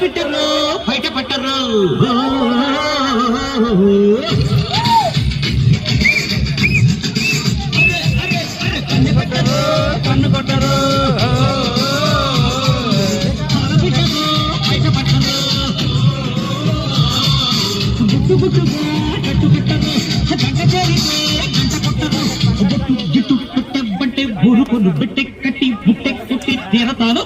పెట్టరు బయట పట్టరు కన్ను కొట్టరు బయట పట్టరు గుట్టు గుట్టుగా కట్టు పెట్టరు గంట చేరితే గంట కొట్టరు జిట్టు పెట్టే బూరు కొను బిట్టె కట్టి బుట్టె కొట్టి తీరతాను.